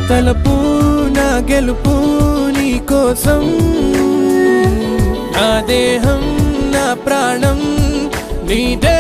తలపు నా గెలుపు నీ కోసం నా దేహం నా ప్రాణం నీదే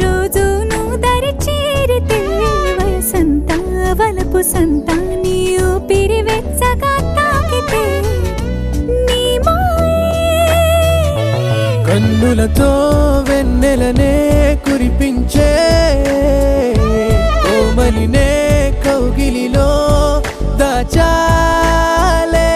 రోజు నువ్వు దరి చేరితే వసంత వలపు సంత నీ ఊపిరి వెచ్చగా తాకితే నీ కన్నులతో వెన్నెలనే కురిపించే కోమలినే కౌగిలిలో దాచాలే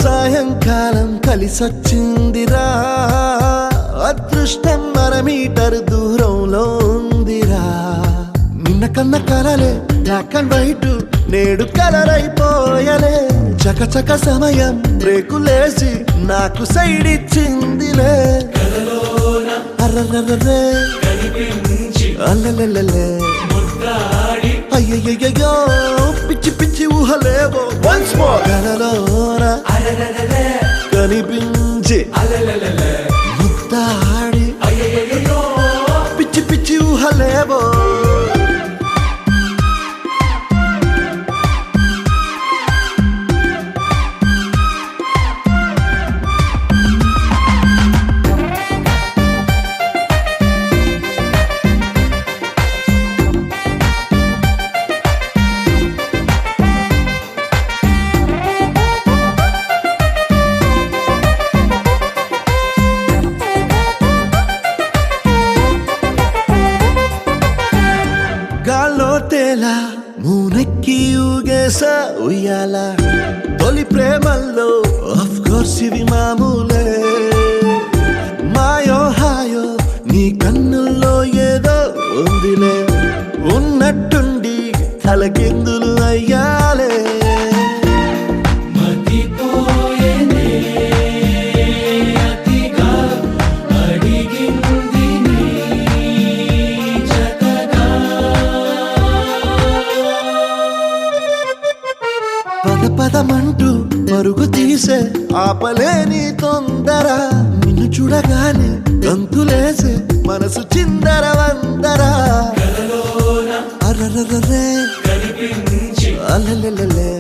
సాయంకాలం కలిసొచ్చిందిరా అదృష్టం మీటర్ దూరంలో ఉందిరా నిన్న కన్న కలలే బ్లాక్ అండ్ వైట్ నేడు కలర్ అయిపోయలే చకచక సమయం బ్రేకులేసి నాకు సైడ్ ఇచ్చిందిలే అర్రర్రర్రే అల్లెల్లెల్లె అయ్యయ్యో పిచ్చి పిచ్చి ఊహలేవో వన్స్ మోర్ కలలోన కనిపించి ముద్దాడి పిచ్చి పిచ్చి ఊహలేవో మూనెక్కి ఊగేసా ఉయ్యాల తొలి ప్రేమల్లో ఆఫ్ కోర్స్ ఇవి మామూలే మాయో హాయో నీ కన్నుల్లో ఏదో ఉందిలే ఉన్నట్టుండి తలకిందులు అయ్యాలే పదమంటూ పరుగు తీసే ఆపలేని తొందర నిన్ను చూడగానే గంతులేసే మనసు చిందర వందర అర్రర్రర్రే అల్లెల్లెల్లె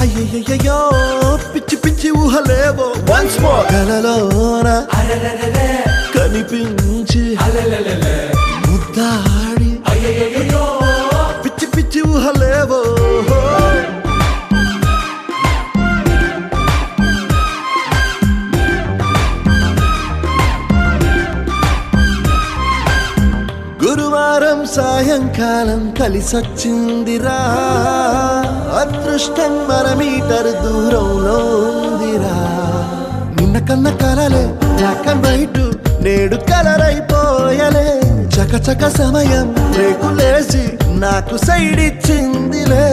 అయ్యయ్యో పిచ్చి పిచ్చి ఊహలేవో వన్స్ మోర్ కలలోన కనిపించి ముద్దాడి పిచ్చి పిచ్చి ఊహలేవో గురువారం సాయంకాలం కలిసొచ్చిందిరా అదృష్టం మీటర్ దూరంలో ఉందిరా నిన్న కన్న కలలే బ్లాక్ అండ్ వైట్ నేడు కలరైపోయలే చకచక సమయం రేకులేసి నాకు సైడ్ ఇచ్చిందిలే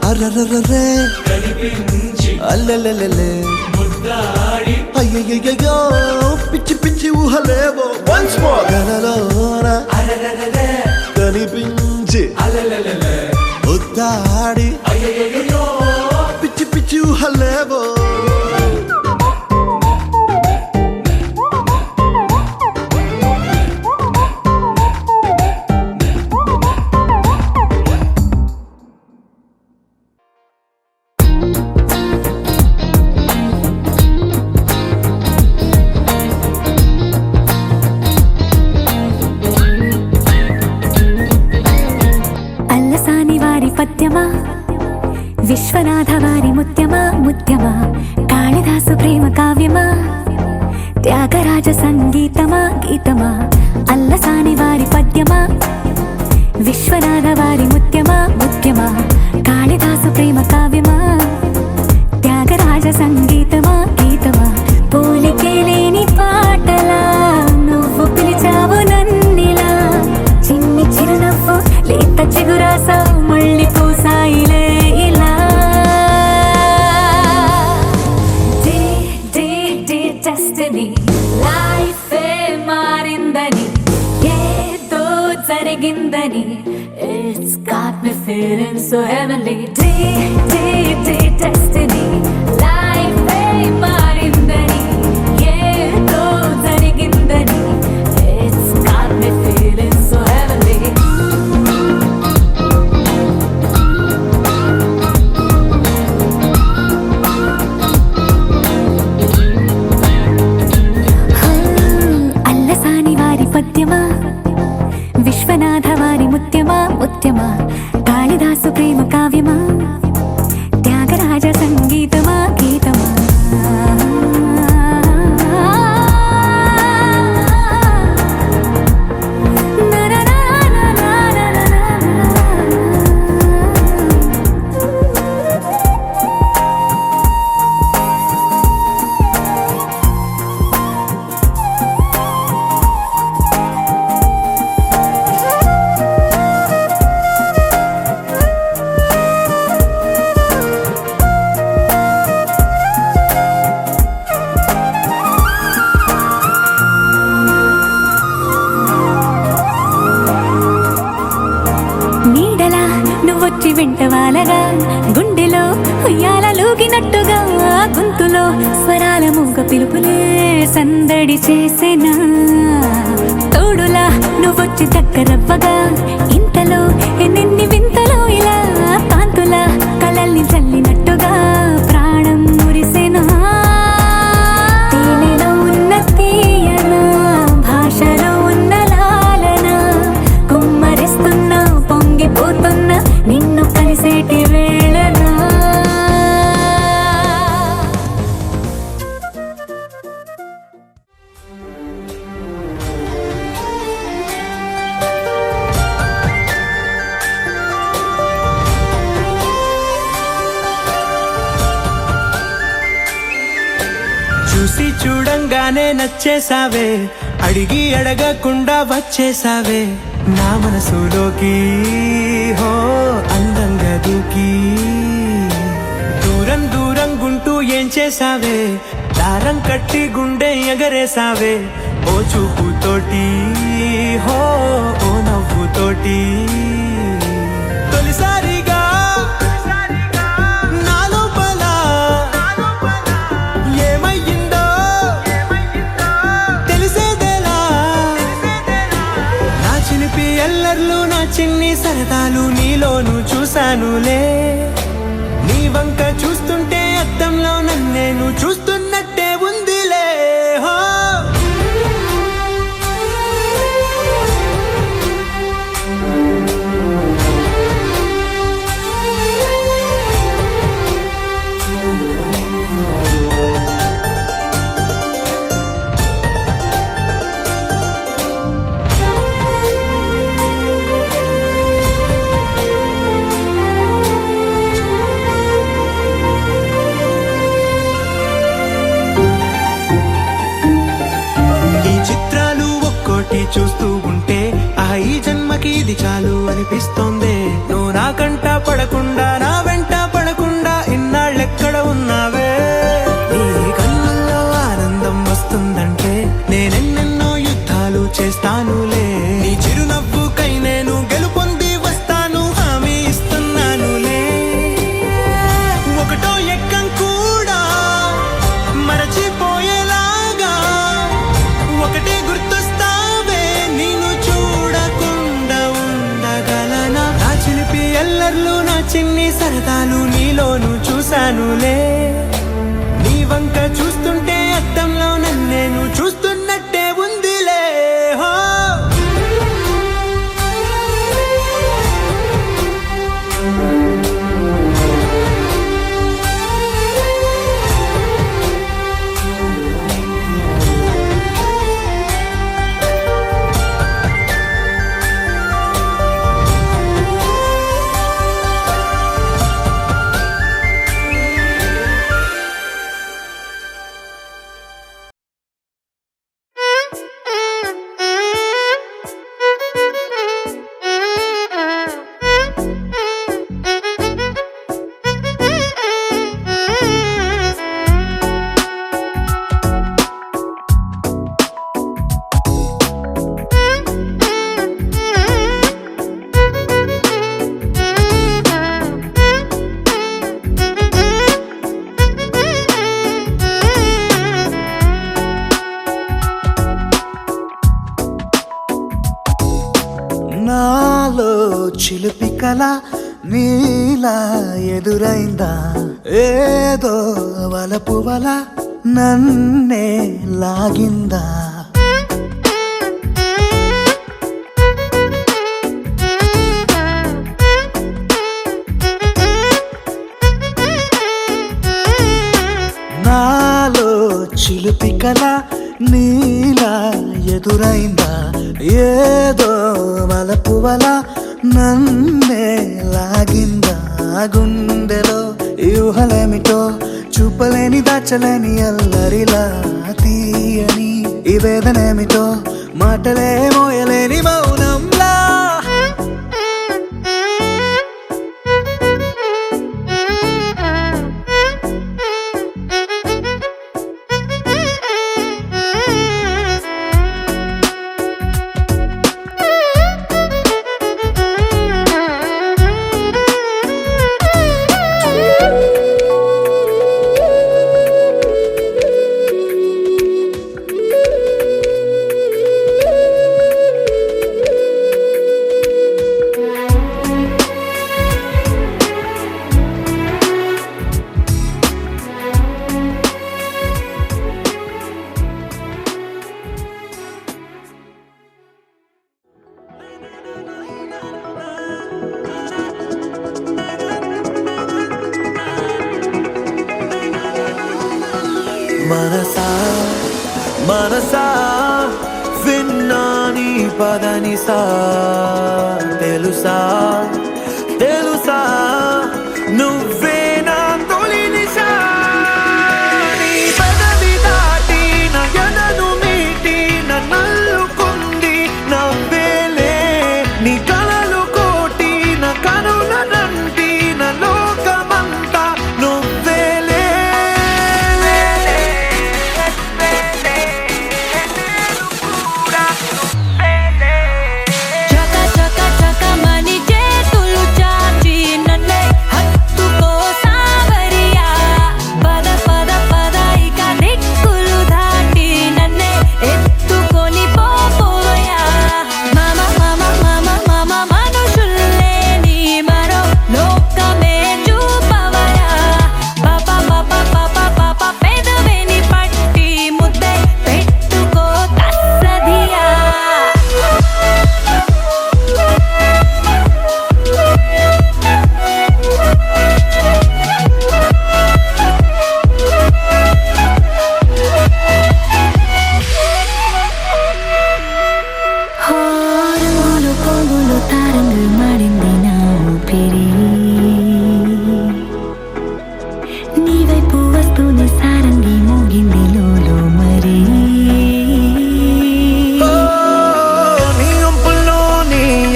అర్రర్రర్రే అల్లెల్లెల్లె అయ్యయ్యో పిచ్చి పిచ్చి ఊహలేవో వన్స్ మోర్ కలలోన కనిపించి ఉద్దాడి పిచ్చి పిచ్చి ఊహలేవో పద్యమా విశ్వనాథ వారి ముత్యమా ముత్యమా కాళిదాసు ప్రేమ కావ్యమా త్యాగరాజ సంగీతమా గీతమా అల్లసాని వారి పద్యమా విశ్వనాథ వారి ముత్యమా ముత్యమా కాళిదాసు ప్రేమ కావ్యమా త్యాగరాజ సంగీతమా గీతమా పోలికే లేని పాటలా నువ్వు పిలిచావు నన్నిలా చిన్ని చిరునవ్వు లేత చిగురాసా మళ్ళీ పూసాయిలే ఇలా డెస్టినీ లైఫే మారిందని ఏదో జరిగిందని It's got me feeling so heavenly destiny లైఫే మారిందని ఏదో జరిగిందని It's got me feeling so heavenly పద్యమా Viswanatha వారి ముత్యమా ముత్యమా కాళిదాసు ప్రేమ కావ్యమా త్యాగరాజ సంగీతమా గీతమా వెంటవాలగా గుండెలో ఉయ్యాలూగినట్టుగా గొంతులో స్వరాల మూగ పిలుపులే సందడి చేసేనా తోడులా నువ్వొచ్చి దగ్గరవ్వగా ఇంతలో ఎన్నెన్ని వింతలో ఇలా కాంతుల కలల్ని చల్లినట్టుగా ప్రాణం మురిసేనా తేనెలో ఉన్న తీయన భాషలో ఉన్న లాలన కుమ్మరిస్తున్నా పొంగిపోతున్నా నిన్ను కలిసేటి వేళనా చూసి చూడంగానే నచ్చేసావే అడిగి అడగకుండా వచ్చేసావే నా మనసులోకి హో అందంగా దూకి దూరం దూరం గుంటూ ఏం చేసావే దారం కట్టి గుండె ఎగరేసావే ఓ చూపుతోటి హో ఓ నవ్వుతోటి తొలిసారిగా ఎల్లర్లు నా చిన్ని సరదాలు నీలోను చూశానులే నీ వంక చూస్తుంటే అద్దంలో నన్నేను చూస్తున్నట్టే ఉందిలే హో ఇది చాలు అనిపిస్తోంది. నువ్వు నాకంట పడకుండా నా వెంట పడకుండా ఇన్నాళ్ళెక్కడ ఉన్నావే. నీ కళ్ళల్లో ఆనందం వస్తుందంటే నేనెన్నెన్నో యుద్ధాలు చేస్తానులే. నీ చిరునవ్వుకై నేను గెలుపొంది వస్తాను, హామీ ఇస్తున్నానులే. ఒకటో ఎక్కం కూడా మరచిపోయేలాగా ఒకటే గుర్తొస్తావే. నిన్ను చూడకుండా ఉండగలనా? నా చిలిపి ఎల్లర్లు నా చిన్ని సరదాలు నీలోను చూశానులే. నీ వంక చూస్తుంటే అద్దంలో నన్నేను చూస్తున్నట్టే ఉందిలే. హో నాలో చిలిపి కళ నీలా ఎదురైందా? ఏదో వలపు వల నన్నే లాగిందా? నాలో చిలిపి కళ నీలా ఎదురైందా? ఏదో వలపు వల నన్నే లాగిందా? గుండెలో ఊహలేమిటో చూపలేని దాచలేని అల్లరిలా తీయని ఈ వేదనేమిటో మాటలే మోయలేని మౌనంలా. మనసా మనసా విన్నా నీ పదనిసా తెలుసా తెలుసా నువ్వే నా తొలి నిశా. నీ పెదవి దాటి నా ఎదను మీటి నన్నల్లుకుంది నవ్వేలే. నీ కలలు కోటి నా కనుల నంటి నా లోకమంతా నువ్వేలే.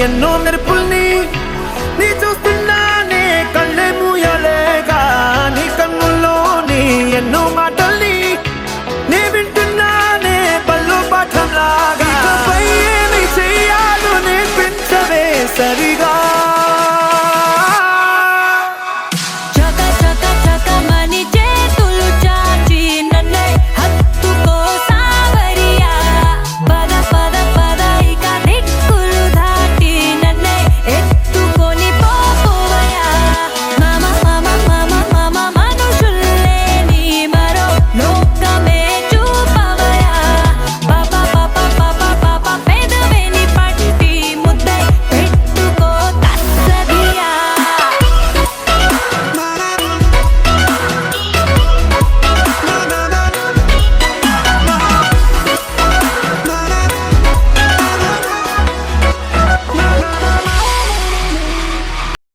ఎన్నో మెరుపుల్ని నీ చూస్తున్నానే కళ్ళే మూయలేగా నీ కన్నుల్లోని ఎన్నో మాటల్ని నీ వింటున్నానే పళ్ళు పాఠంలాగా ఇకపై ఏమి చెయ్యాలో నేర్పించవే సరి